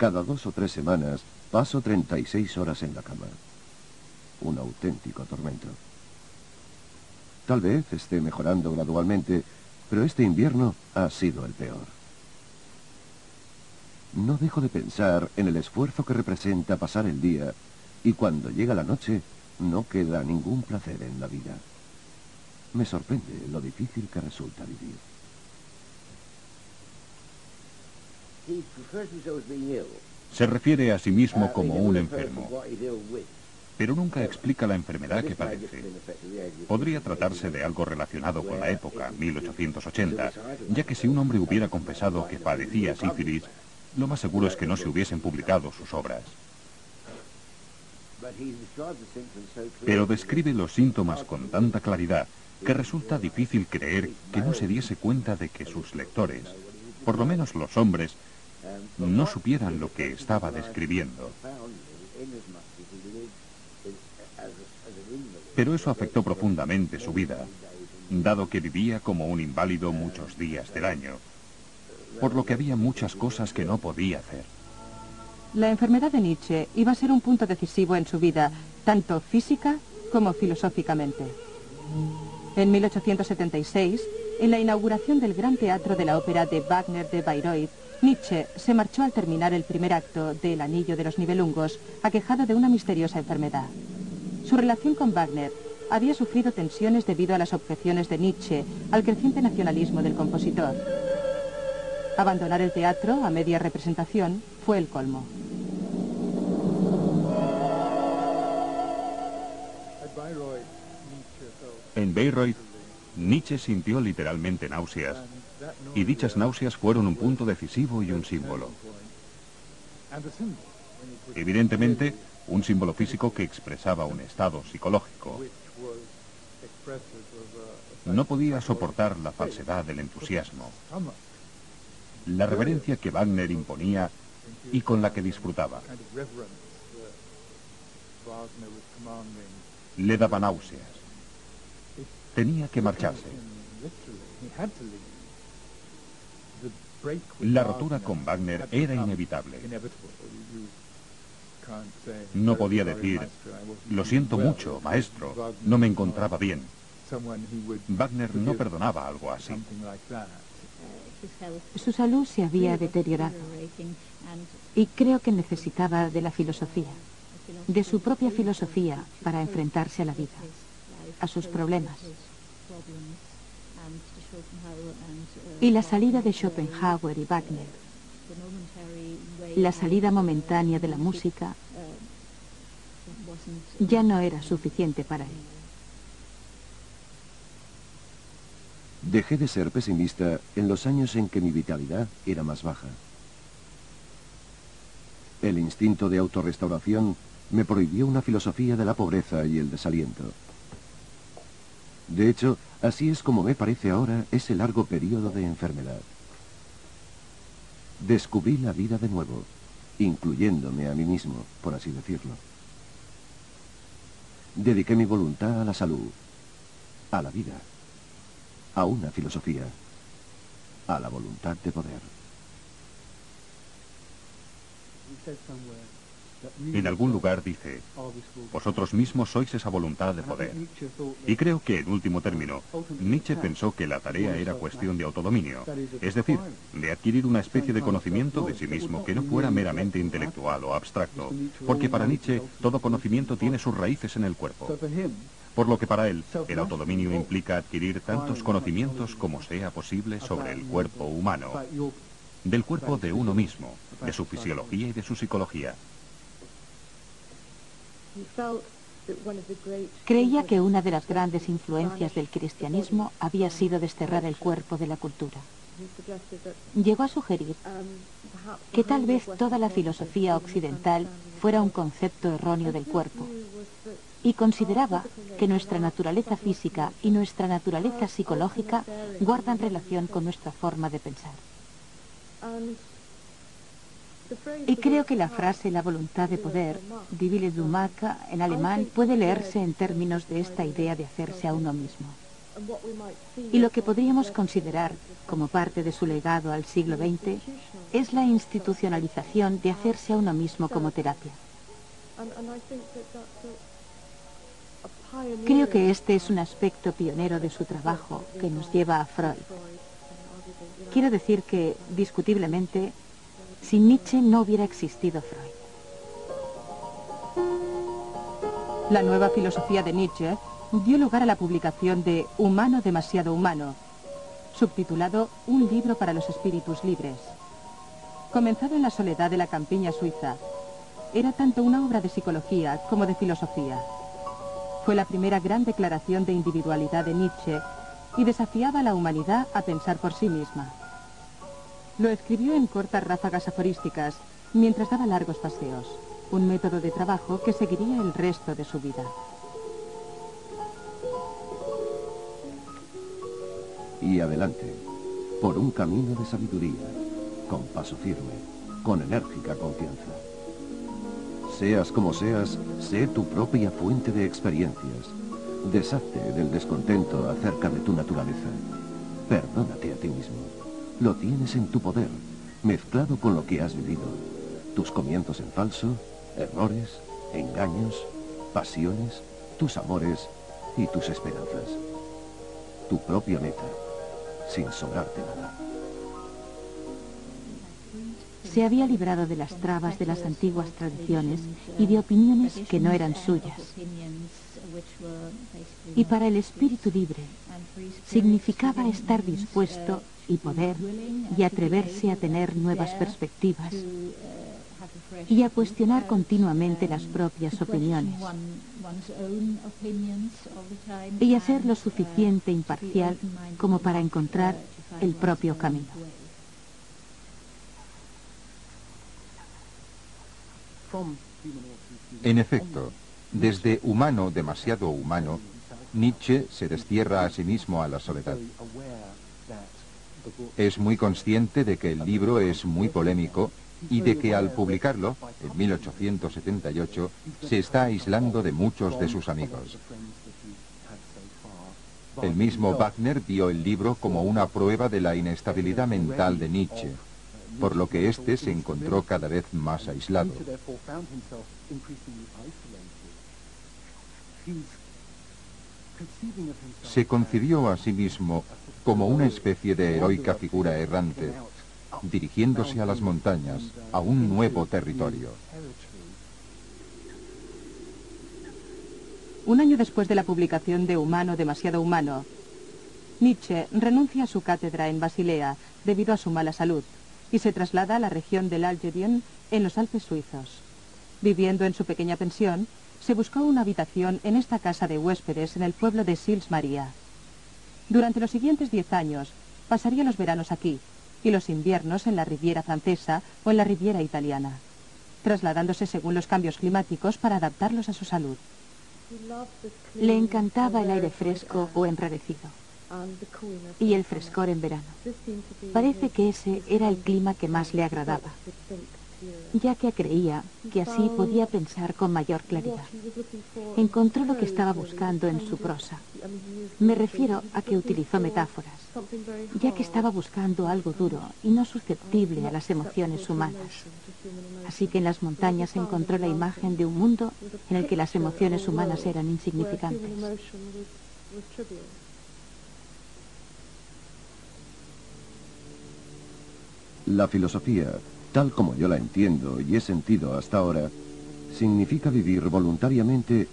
Cada 2 o 3 semanas paso 36 horas en la cama. Un auténtico tormento. Tal vez esté mejorando gradualmente, pero este invierno ha sido el peor. No dejo de pensar en el esfuerzo que representa pasar el día, y cuando llega la noche, no queda ningún placer en la vida. Me sorprende lo difícil que resulta vivir. Se refiere a sí mismo como un enfermo, pero nunca explica la enfermedad que padece. Podría tratarse de algo relacionado con la época, 1880, ya que si un hombre hubiera confesado que padecía sífilis, lo más seguro es que no se hubiesen publicado sus obras. Pero describe los síntomas con tanta claridad que resulta difícil creer que no se diese cuenta de que sus lectores, por lo menos los hombres, no supieran lo que estaba describiendo. Pero eso afectó profundamente su vida, dado que vivía como un inválido muchos días del año, por lo que había muchas cosas que no podía hacer. La enfermedad de Nietzsche iba a ser un punto decisivo en su vida, tanto física como filosóficamente. En 1876, en la inauguración del Gran Teatro de la Ópera de Wagner de Bayreuth, Nietzsche se marchó al terminar el primer acto de El Anillo de los Nibelungos, aquejado de una misteriosa enfermedad. Su relación con Wagner había sufrido tensiones debido a las objeciones de Nietzsche al creciente nacionalismo del compositor. Abandonar el teatro a media representación fue el colmo. En Bayreuth, Nietzsche sintió literalmente náuseas, y dichas náuseas fueron un punto decisivo y un símbolo. Evidentemente, un símbolo físico que expresaba un estado psicológico. No podía soportar la falsedad del entusiasmo, la reverencia que Wagner imponía y con la que disfrutaba. Le daba náuseas. Tenía que marcharse. La rotura con Wagner era inevitable. No podía decir, lo siento mucho, maestro, no me encontraba bien. Wagner no perdonaba algo así. Su salud se había deteriorado y creo que necesitaba de la filosofía, de su propia filosofía para enfrentarse a la vida, a sus problemas. Y la salida de Schopenhauer y Wagner, la salida momentánea de la música, ya no era suficiente para él. Dejé de ser pesimista en los años en que mi vitalidad era más baja. El instinto de autorrestauración me prohibió una filosofía de la pobreza y el desaliento. De hecho, así es como me parece ahora ese largo periodo de enfermedad. Descubrí la vida de nuevo, incluyéndome a mí mismo, por así decirlo. Dediqué mi voluntad a la salud, a la vida, a una filosofía, a la voluntad de poder. En algún lugar dice, vosotros mismos sois esa voluntad de poder. Y creo que, en último término, Nietzsche pensó que la tarea era cuestión de autodominio, es decir, de adquirir una especie de conocimiento de sí mismo que no fuera meramente intelectual o abstracto, porque para Nietzsche todo conocimiento tiene sus raíces en el cuerpo. Por lo que para él, el autodominio implica adquirir tantos conocimientos como sea posible sobre el cuerpo humano, del cuerpo de uno mismo, de su fisiología y de su psicología. Creía que una de las grandes influencias del cristianismo había sido desterrar el cuerpo de la cultura. Llegó a sugerir que tal vez toda la filosofía occidental fuera un concepto erróneo del cuerpo, y consideraba que nuestra naturaleza física y nuestra naturaleza psicológica guardan relación con nuestra forma de pensar. Y creo que la frase la voluntad de poder, die Wille zum Machen, en alemán, puede leerse en términos de esta idea de hacerse a uno mismo. Y lo que podríamos considerar como parte de su legado al siglo XX es la institucionalización de hacerse a uno mismo como terapia. Creo que este es un aspecto pionero de su trabajo que nos lleva a Freud. Quiero decir que, discutiblemente, sin Nietzsche no hubiera existido Freud. La nueva filosofía de Nietzsche dio lugar a la publicación de Humano demasiado humano, subtitulado Un libro para los espíritus libres. Comenzado en la soledad de la campiña suiza, era tanto una obra de psicología como de filosofía. Fue la primera gran declaración de individualidad de Nietzsche y desafiaba a la humanidad a pensar por sí misma. Lo escribió en cortas ráfagas aforísticas mientras daba largos paseos, un método de trabajo que seguiría el resto de su vida. Y adelante, por un camino de sabiduría, con paso firme, con enérgica confianza. Seas como seas, sé tu propia fuente de experiencias. Deshazte del descontento acerca de tu naturaleza. Perdónate a ti mismo. Lo tienes en tu poder, mezclado con lo que has vivido. Tus comienzos en falso, errores, engaños, pasiones, tus amores y tus esperanzas. Tu propia meta, sin sobrarte nada. Se había librado de las trabas de las antiguas tradiciones y de opiniones que no eran suyas. Y para el espíritu libre significaba estar dispuesto y poder y atreverse a tener nuevas perspectivas y a cuestionar continuamente las propias opiniones y a ser lo suficiente imparcial como para encontrar el propio camino. En efecto, desde Humano demasiado humano, Nietzsche se destierra a sí mismo a la soledad. Es muy consciente de que el libro es muy polémico y de que al publicarlo, en 1878, se está aislando de muchos de sus amigos. El mismo Wagner vio el libro como una prueba de la inestabilidad mental de Nietzsche, por lo que éste se encontró cada vez más aislado. Se concibió a sí mismo como una especie de heroica figura errante, dirigiéndose a las montañas, a un nuevo territorio. Un año después de la publicación de Humano demasiado humano, Nietzsche renuncia a su cátedra en Basilea debido a su mala salud y se traslada a la región del Algerien en los Alpes suizos. Viviendo en su pequeña pensión, se buscó una habitación en esta casa de huéspedes en el pueblo de Sils Maria. Durante los siguientes 10 años, pasaría los veranos aquí y los inviernos en la Riviera francesa o en la Riviera italiana, trasladándose según los cambios climáticos para adaptarlos a su salud. Le encantaba el aire fresco o enrarecido y el frescor en verano. Parece que ese era el clima que más le agradaba, ya que creía que así podía pensar con mayor claridad. Encontró lo que estaba buscando en su prosa. Me refiero a que utilizó metáforas, ya que estaba buscando algo duro y no susceptible a las emociones humanas. Así que en las montañas encontró la imagen de un mundo en el que las emociones humanas eran insignificantes. La filosofía, tal como yo la entiendo y he sentido hasta ahora, significa vivir voluntariamente